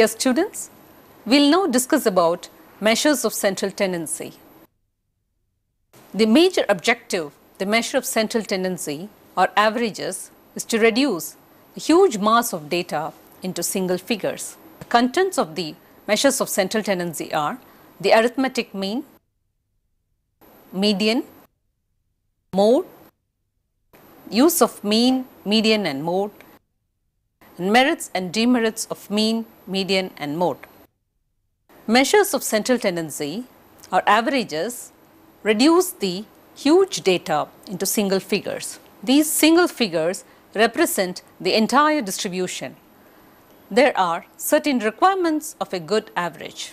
Dear students, we will now discuss about measures of central tendency. The major objective, the measure of central tendency or averages, is to reduce the huge mass of data into single figures. The contents of the measures of central tendency are the arithmetic mean, median, mode, use of mean, median and mode, and merits and demerits of mean, median and mode. Measures of central tendency or averages reduce the huge data into single figures. These single figures represent the entire distribution. There are certain requirements of a good average.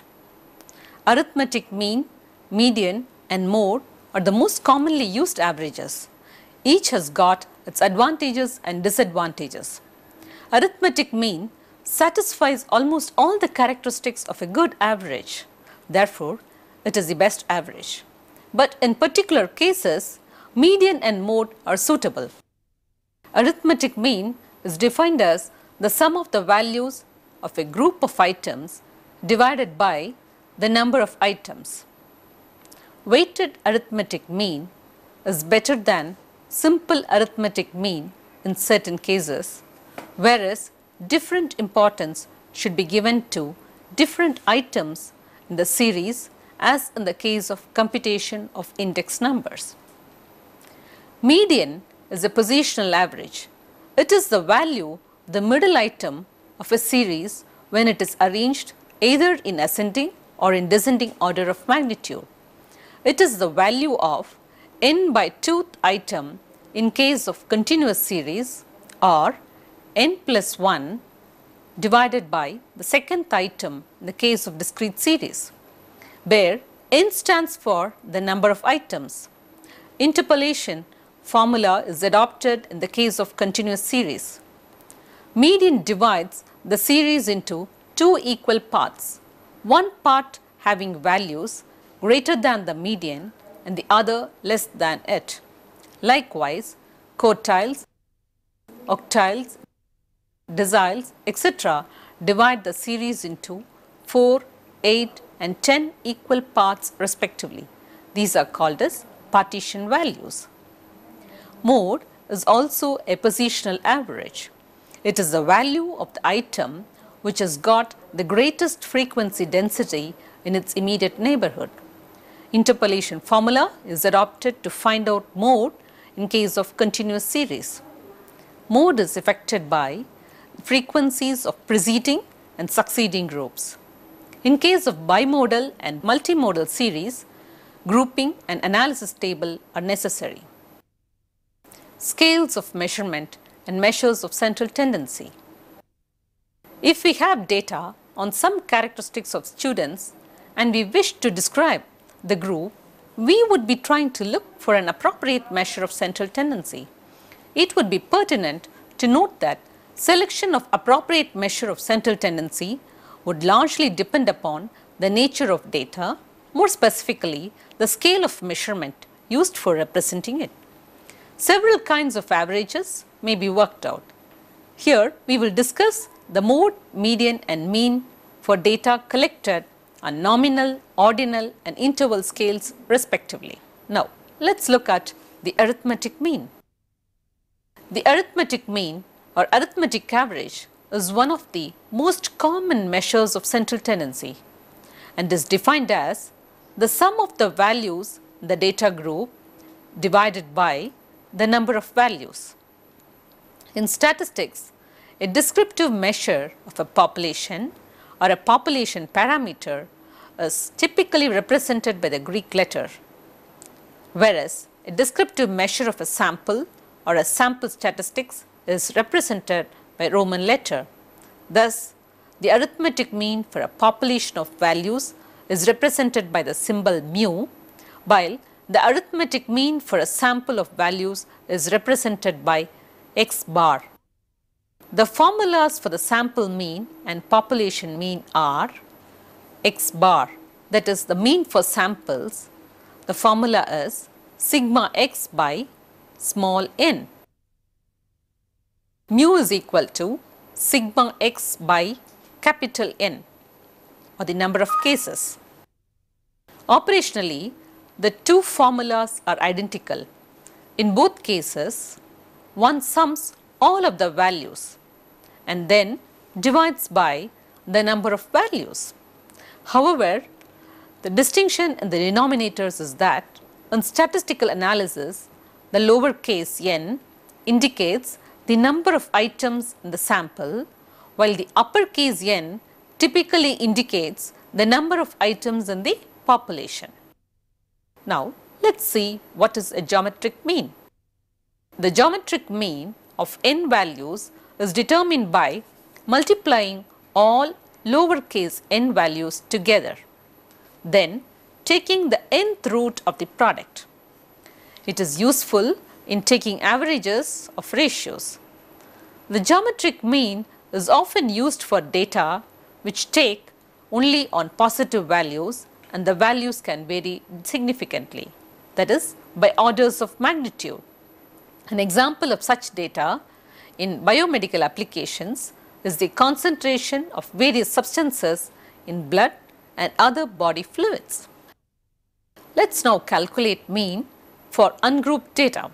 Arithmetic mean, median and mode are the most commonly used averages. Each has got its advantages and disadvantages. Arithmetic mean satisfies almost all the characteristics of a good average. Therefore, it is the best average. But in particular cases, median and mode are suitable. Arithmetic mean is defined as the sum of the values of a group of items divided by the number of items. Weighted arithmetic mean is better than simple arithmetic mean in certain cases, whereas different importance should be given to different items in the series, as in the case of computation of index numbers. Median is a positional average. It is the value of the middle item of a series when it is arranged either in ascending or in descending order of magnitude. It is the value of n by 2th item in case of continuous series, or n plus 1 divided by the 2nd item in the case of discrete series, where n stands for the number of items. Interpolation formula is adopted in the case of continuous series. Median divides the series into two equal parts, one part having values greater than the median and the other less than it. Likewise, quartiles, octiles, deciles, etc. divide the series into 4, 8 and 10 equal parts respectively. These are called as partition values. Mode is also a positional average. It is the value of the item which has got the greatest frequency density in its immediate neighborhood. Interpolation formula is adopted to find out mode in case of continuous series. Mode is affected by frequencies of preceding and succeeding groups. In case of bimodal and multimodal series, grouping and analysis table are necessary. Scales of measurement and measures of central tendency. If we have data on some characteristics of students and we wish to describe the group, we would be trying to look for an appropriate measure of central tendency. It would be pertinent to note that selection of appropriate measure of central tendency would largely depend upon the nature of data, more specifically the scale of measurement used for representing it. Several kinds of averages may be worked out. Here we will discuss the mode, median and mean for data collected on nominal, ordinal and interval scales respectively. Now, let us look at the arithmetic mean. The arithmetic mean or arithmetic average is one of the most common measures of central tendency and is defined as the sum of the values in the data group divided by the number of values. In statistics, a descriptive measure of a population or a population parameter is typically represented by the Greek letter, whereas a descriptive measure of a sample or a sample statistics is represented by Roman letter. Thus, the arithmetic mean for a population of values is represented by the symbol mu, while the arithmetic mean for a sample of values is represented by x bar. The formulas for the sample mean and population mean are x bar, that is the mean for samples. The formula is sigma x by small n. Mu is equal to sigma x by capital N, or the number of cases. Operationally, the two formulas are identical. In both cases, one sums all of the values and then divides by the number of values. However, the distinction in the denominators is that in statistical analysis, the lowercase n indicates the number of items in the sample, while the uppercase n typically indicates the number of items in the population. Now, let's see what is a geometric mean. The geometric mean of n values is determined by multiplying all lowercase n values together, then taking the nth root of the product. It is useful in taking averages of ratios. The geometric mean is often used for data which take only on positive values, and the values can vary significantly, that is by orders of magnitude. An example of such data in biomedical applications is the concentration of various substances in blood and other body fluids. Let's now calculate mean for ungrouped data.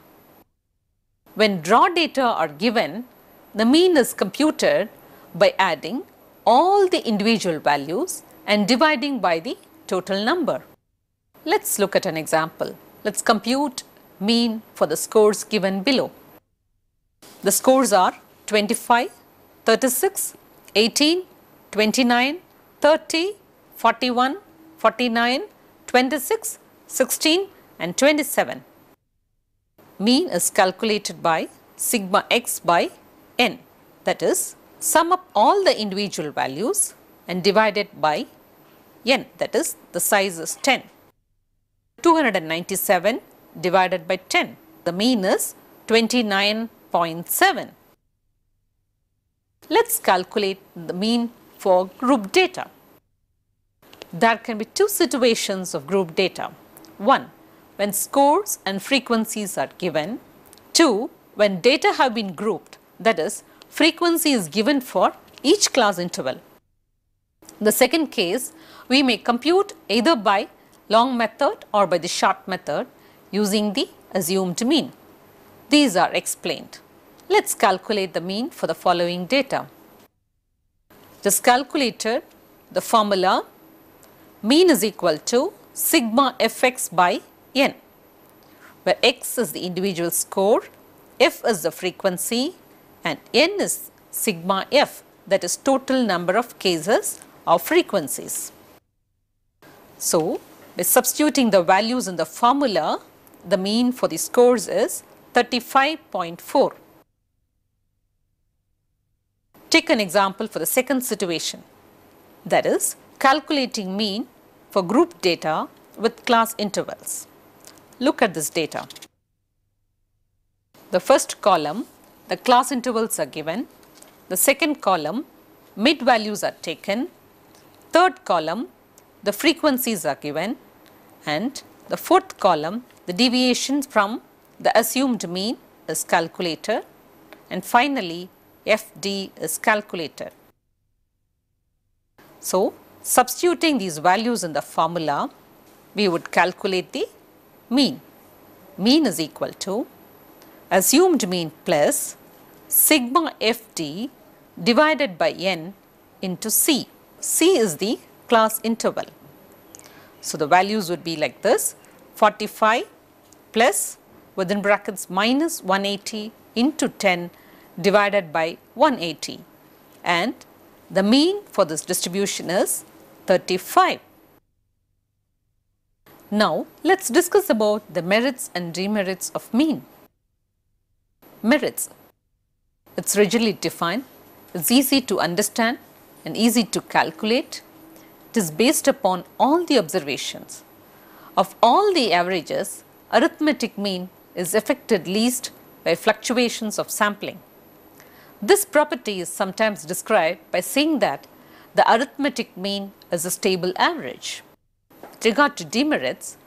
When raw data are given, the mean is computed by adding all the individual values and dividing by the total number. Let's look at an example. Let's compute mean for the scores given below. The scores are 25, 36, 18, 29, 30, 41, 49, 26, 16 and 27. Mean is calculated by sigma x by n, that is sum up all the individual values and divide it by n, that is the size is 10. 297 divided by 10, the mean is 29.7. Let's calculate the mean for group data. There can be two situations of group data. 1. When scores and frequencies are given. 2. When data have been grouped, that is, frequency is given for each class interval. In the second case, we may compute either by long method or by the short method using the assumed mean. These are explained. Let's calculate the mean for the following data. Just calculated the formula mean is equal to sigma fx by n, where x is the individual score, f is the frequency and n is sigma f, that is total number of cases or frequencies. So, by substituting the values in the formula, the mean for the scores is 35.4. Take an example for the second situation, that is calculating mean for group data with class intervals. Look at this data. The first column, the class intervals are given. The second column, mid values are taken. Third column, the frequencies are given. And the fourth column, the deviation from the assumed mean is calculated. And finally, FD is calculated. So, substituting these values in the formula, we would calculate the mean. Mean is equal to assumed mean plus sigma FD divided by n into C. C is the class interval. So, the values would be like this: 45 plus within brackets minus 180 into 10 divided by 180, and the mean for this distribution is 35. Now, let us discuss about the merits and demerits of mean. Merits. It is rigidly defined, it is easy to understand and easy to calculate. It is based upon all the observations. Of all the averages, arithmetic mean is affected least by fluctuations of sampling. This property is sometimes described by saying that the arithmetic mean is a stable average. With regard to demerits,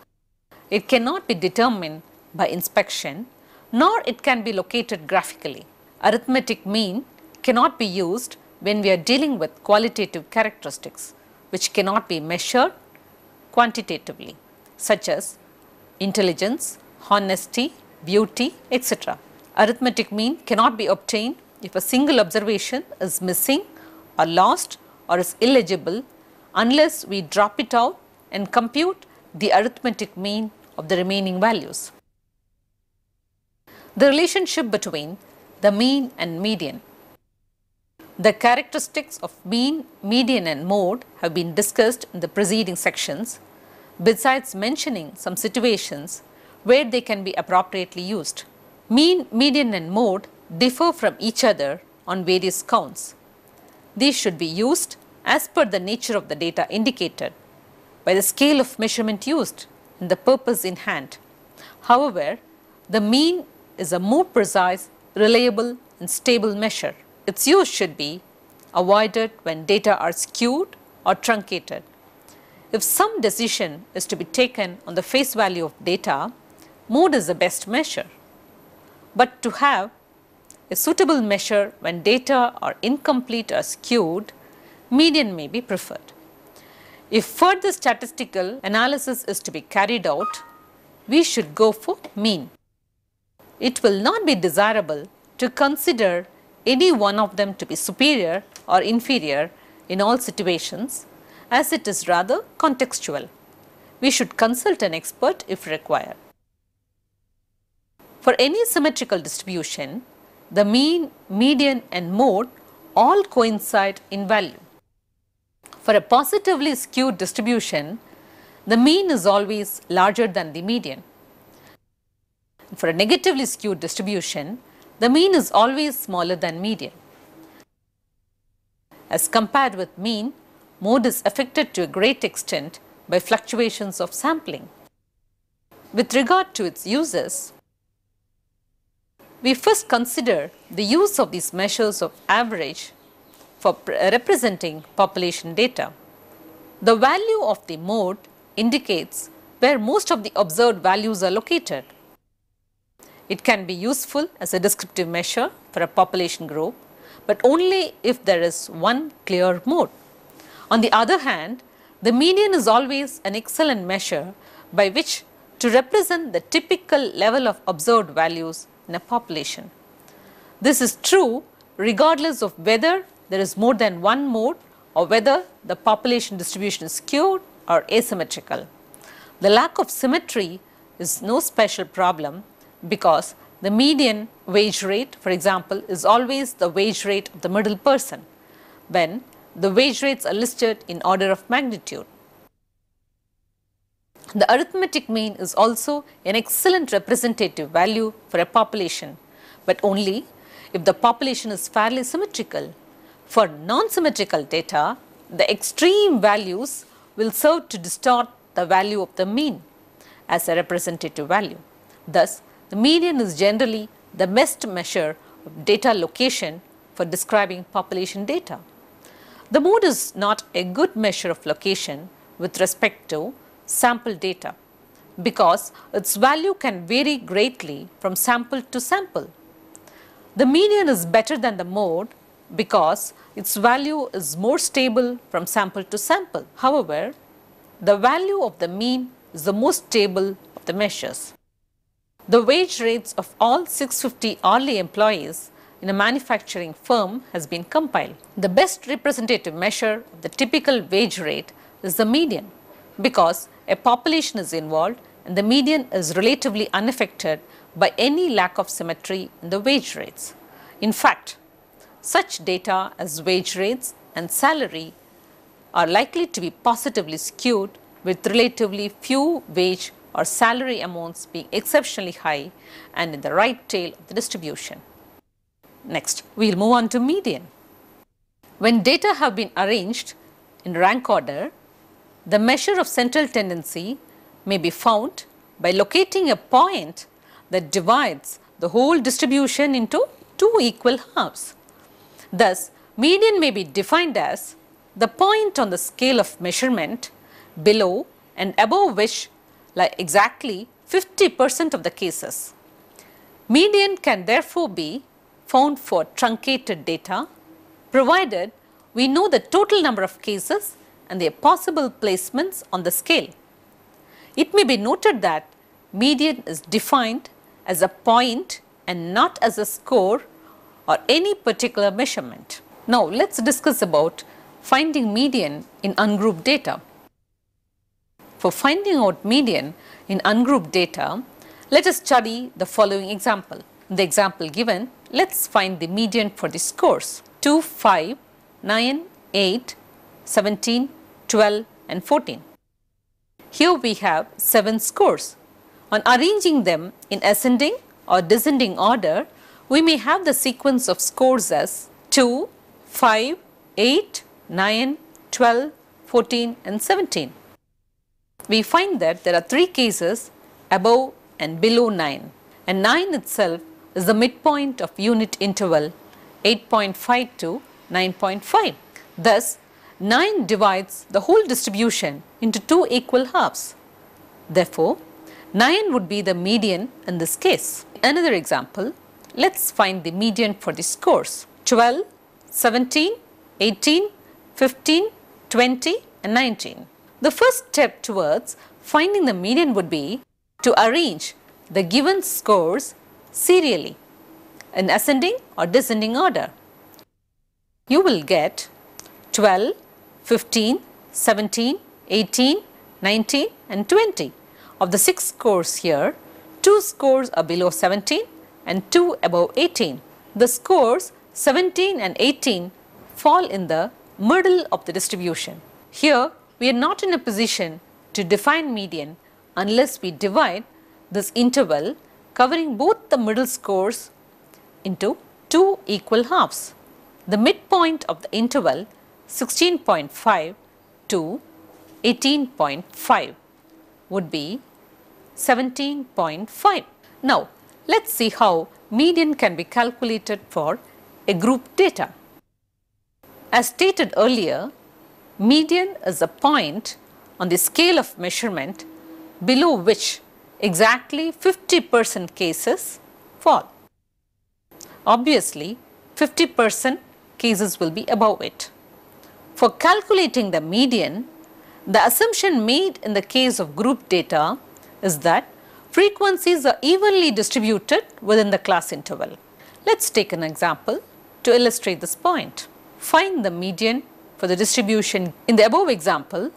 it cannot be determined by inspection, nor it can be located graphically. Arithmetic mean cannot be used when we are dealing with qualitative characteristics which cannot be measured quantitatively, such as intelligence, honesty, beauty, etc. Arithmetic mean cannot be obtained if a single observation is missing or lost or is illegible unless we drop it out and compute the arithmetic mean of the remaining values. The relationship between the mean and median. The characteristics of mean, median and mode have been discussed in the preceding sections, besides mentioning some situations where they can be appropriately used. Mean, median and mode differ from each other on various counts. These should be used as per the nature of the data indicated by the scale of measurement used and the purpose in hand. However, the mean is a more precise, reliable and stable measure. Its use should be avoided when data are skewed or truncated. If some decision is to be taken on the face value of data, mode is the best measure. But to have a suitable measure when data are incomplete or skewed, median may be preferred. If further statistical analysis is to be carried out, we should go for mean. It will not be desirable to consider any one of them to be superior or inferior in all situations, as it is rather contextual. We should consult an expert if required. For any symmetrical distribution, the mean, median and mode all coincide in value. For a positively skewed distribution, the mean is always larger than the median. For a negatively skewed distribution, the mean is always smaller than median. As compared with mean, mode is affected to a great extent by fluctuations of sampling. With regard to its uses, we first consider the use of these measures of average for representing population data. The value of the mode indicates where most of the observed values are located. It can be useful as a descriptive measure for a population group, but only if there is one clear mode. On the other hand, the median is always an excellent measure by which to represent the typical level of observed values in a population. This is true regardless of whether there is more than one mode or whether the population distribution is skewed or asymmetrical. The lack of symmetry is no special problem because the median wage rate, for example, is always the wage rate of the middle person when the wage rates are listed in order of magnitude. The arithmetic mean is also an excellent representative value for a population, but only if the population is fairly symmetrical. For non-symmetrical data, the extreme values will serve to distort the value of the mean as a representative value. Thus, the median is generally the best measure of data location for describing population data. The mode is not a good measure of location with respect to sample data because its value can vary greatly from sample to sample. The median is better than the mode because its value is more stable from sample to sample. However, the value of the mean is the most stable of the measures. The wage rates of all 650 hourly employees in a manufacturing firm has been compiled. The best representative measure of the typical wage rate is the median because a population is involved and the median is relatively unaffected by any lack of symmetry in the wage rates. In fact, such data as wage rates and salary are likely to be positively skewed with relatively few wage or salary amounts being exceptionally high and in the right tail of the distribution. Next, we will move on to median. When data have been arranged in rank order, the measure of central tendency may be found by locating a point that divides the whole distribution into two equal halves. Thus, median may be defined as the point on the scale of measurement below and above which lie exactly 50% of the cases. Median can therefore be found for truncated data, provided we know the total number of cases and their possible placements on the scale. It may be noted that median is defined as a point and not as a score or any particular measurement. Now let's discuss about finding median in ungrouped data. For finding out median in ungrouped data, let us study the following example. In the example given, let's find the median for the scores 2, 5, 9, 8, 17, 12 and 14. Here we have 7 scores. On arranging them in ascending or descending order, we may have the sequence of scores as 2, 5, 8, 9, 12, 14 and 17. We find that there are 3 cases above and below 9, and 9 itself is the midpoint of unit interval 8.5 to 9.5. Thus, 9 divides the whole distribution into 2 equal halves. Therefore, 9 would be the median in this case. Another example, let's find the median for the scores 12, 17, 18, 15, 20 and 19. The first step towards finding the median would be to arrange the given scores serially in ascending or descending order. You will get 12, 15, 17, 18, 19 and 20. Of the 6 scores here, 2 scores are below 17 and 2 above 18. The scores 17 and 18 fall in the middle of the distribution. Here, we are not in a position to define median unless we divide this interval covering both the middle scores into 2 equal halves. The midpoint of the interval 16.5 to 18.5 would be 17.5. Now, let's see how median can be calculated for a group data. As stated earlier, median is a point on the scale of measurement below which exactly 50% cases fall. Obviously, 50% cases will be above it. For calculating the median, the assumption made in the case of group data is that frequencies are evenly distributed within the class interval. Let's take an example to illustrate this point. Find the median for the distribution. In the above example,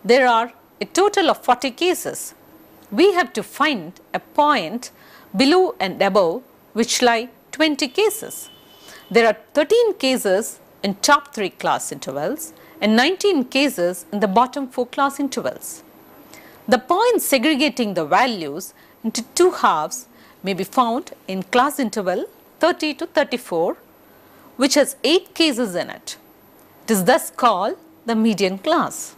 there are a total of 40 cases. We have to find a point below and above which lie 20 cases. There are 13 cases in top 3 class intervals and 19 cases in the bottom 4 class intervals. The points segregating the values into 2 halves may be found in class interval 30 to 34, which has 8 cases in it. It is thus called the median class.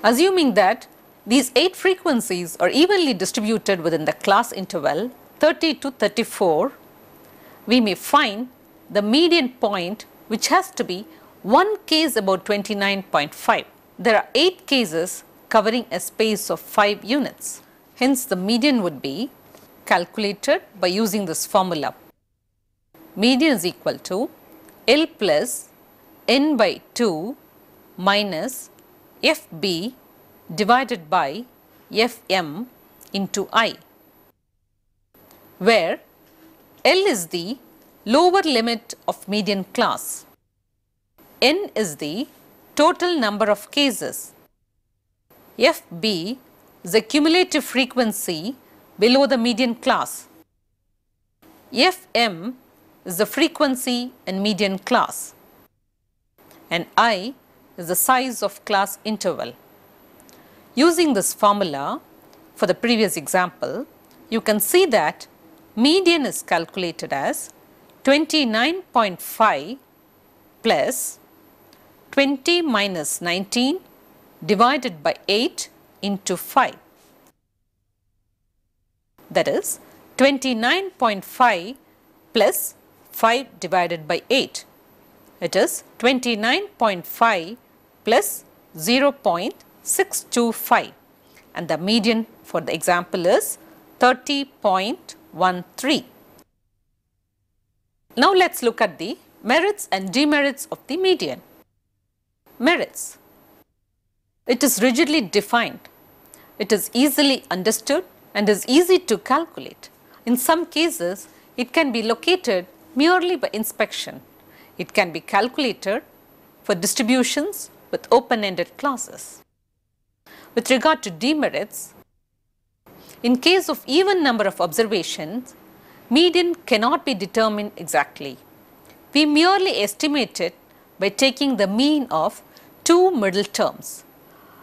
Assuming that these 8 frequencies are evenly distributed within the class interval 30 to 34, we may find the median point, which has to be 1 case about 29.5. There are 8 cases covering a space of 5 units. Hence, the median would be calculated by using this formula. Median is equal to L plus N by 2 minus FB divided by Fm into I, where L is the lower limit of median class, N is the total number of cases, Fb is the cumulative frequency below the median class, Fm is the frequency in median class, and I is the size of class interval. Using this formula for the previous example, you can see that median is calculated as 29.5 plus 20 minus 19 divided by 8 into 5. That is 29.5 plus 5 divided by 8. It is 29.5 plus 0.625, and the median for the example is 30.13. Now let's look at the Merits and demerits of the median. Merits. It is rigidly defined. It is easily understood and is easy to calculate. In some cases, it can be located merely by inspection. It can be calculated for distributions with open-ended classes. With regard to demerits, in case of even number of observations, median cannot be determined exactly. We merely estimate it by taking the mean of two middle terms.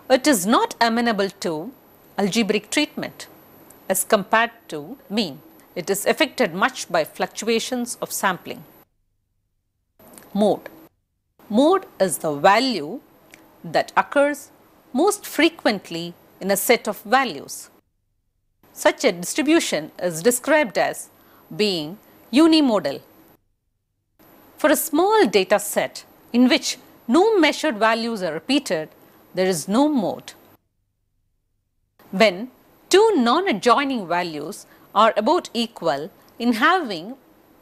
It is not amenable to algebraic treatment as compared to mean. It is affected much by fluctuations of sampling. Mode. Mode is the value that occurs most frequently in a set of values. Such a distribution is described as being unimodal. For a small data set in which no measured values are repeated, there is no mode. When two non-adjoining values are about equal in having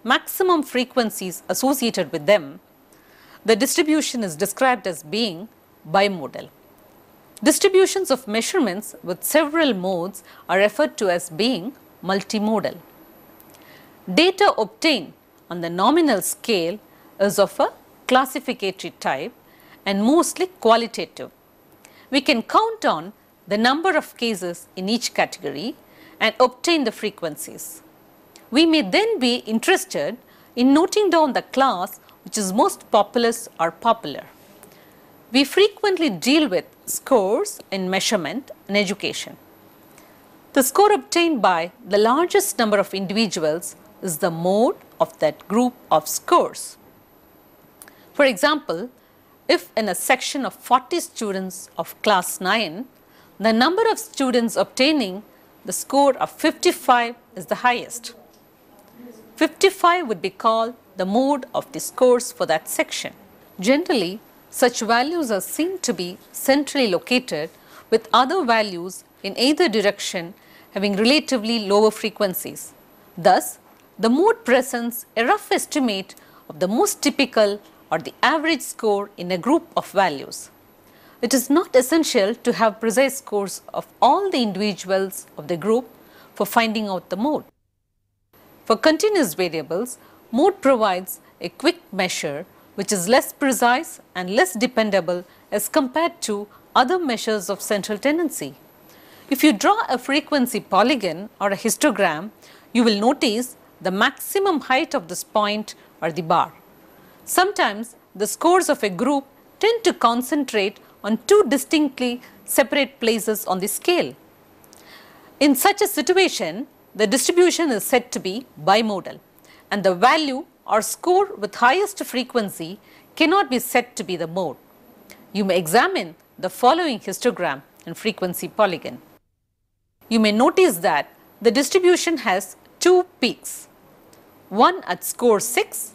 maximum frequencies associated with them, the distribution is described as being bimodal. Distributions of measurements with several modes are referred to as being multimodal. Data obtained on the nominal scale is of a classificatory type and mostly qualitative. We can count on the number of cases in each category and obtain the frequencies. We may then be interested in noting down the class which is most populous or popular. We frequently deal with scores in measurement and education. The score obtained by the largest number of individuals is the mode of that group of scores. For example, if in a section of 40 students of class 9, the number of students obtaining the score of 55 is the highest. 55 would be called the mode of the scores for that section. Generally, such values are seen to be centrally located with other values in either direction having relatively lower frequencies. Thus, the mode presents a rough estimate of the most typical or the average score in a group of values. It is not essential to have precise scores of all the individuals of the group for finding out the mode. For continuous variables, mode provides a quick measure which is less precise and less dependable as compared to other measures of central tendency. If you draw a frequency polygon or a histogram, you will notice the maximum height of this point or the bar. Sometimes the scores of a group tend to concentrate on two distinctly separate places on the scale. In such a situation, the distribution is said to be bimodal, and the value or score with highest frequency cannot be said to be the mode. You may examine the following histogram and frequency polygon. You may notice that the distribution has two peaks, one at score 6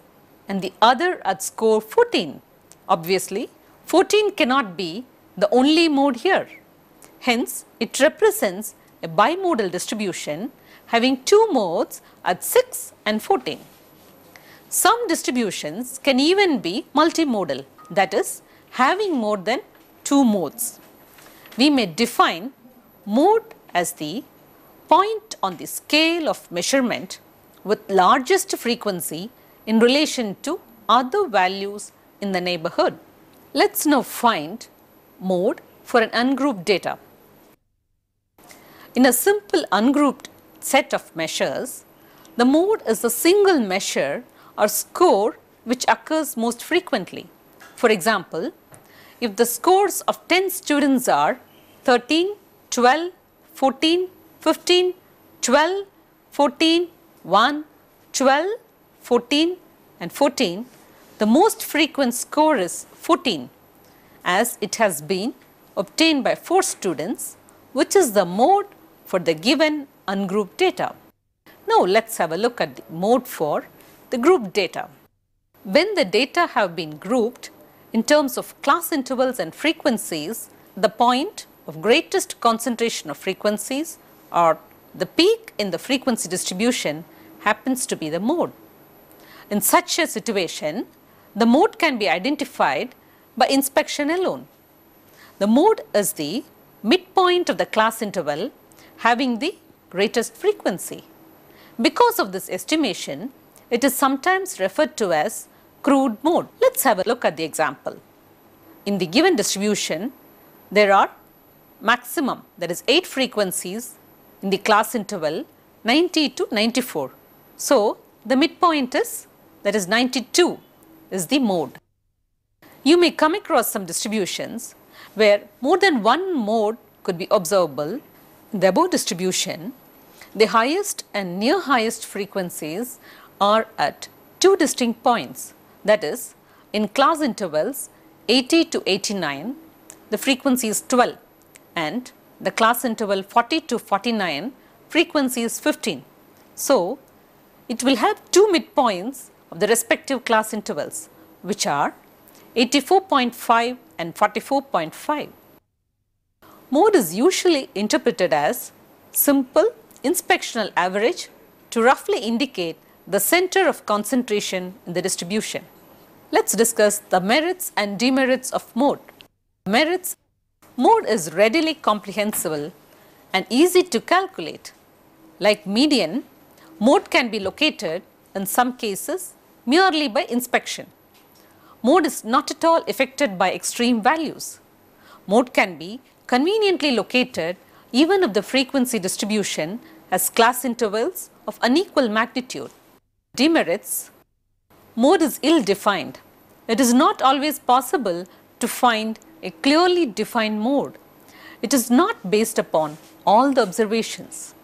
and the other at score 14. Obviously, 14 cannot be the only mode here. Hence, it represents a bimodal distribution having two modes at 6 and 14. Some distributions can even be multimodal, that is, having more than two modes. We may define mode as the point on the scale of measurement with largest frequency in relation to other values in the neighborhood. Let's now find mode for an ungrouped data. In a simple ungrouped set of measures, the mode is a single measure or score which occurs most frequently. For example, if the scores of 10 students are 13, 12, 14, 15, 12, 14, 1, 12, 14 and 14, the most frequent score is 14 as it has been obtained by 4 students, which is the mode for the given ungrouped data. Now let's have a look at the mode for the grouped data. When the data have been grouped in terms of class intervals and frequencies, the point of greatest concentration of frequencies or the peak in the frequency distribution happens to be the mode. In such a situation, the mode can be identified by inspection alone. The mode is the midpoint of the class interval having the greatest frequency. Because of this estimation, it is sometimes referred to as crude mode. Let's have a look at the example. In the given distribution, there are maximum, that is 8 frequencies in the class interval 90 to 94. So, the midpoint is, that is 92 is the mode. You may come across some distributions where more than one mode could be observable. In the above distribution, the highest and near highest frequencies are at 2 distinct points, that is, in class intervals 80 to 89, the frequency is 12, and the class interval 40 to 49, frequency is 15. So, it will have 2 midpoints of the respective class intervals, which are 84.5 and 44.5. Mode is usually interpreted as simple inspectional average to roughly indicate the center of concentration in the distribution. Let's discuss the merits and demerits of mode. Merits: mode is readily comprehensible and easy to calculate. Like median, mode can be located in some cases merely by inspection. Mode is not at all affected by extreme values. Mode can be conveniently located even if the frequency distribution has class intervals of unequal magnitude. Demerits: mode is ill-defined. It is not always possible to find a clearly defined mode. It is not based upon all the observations.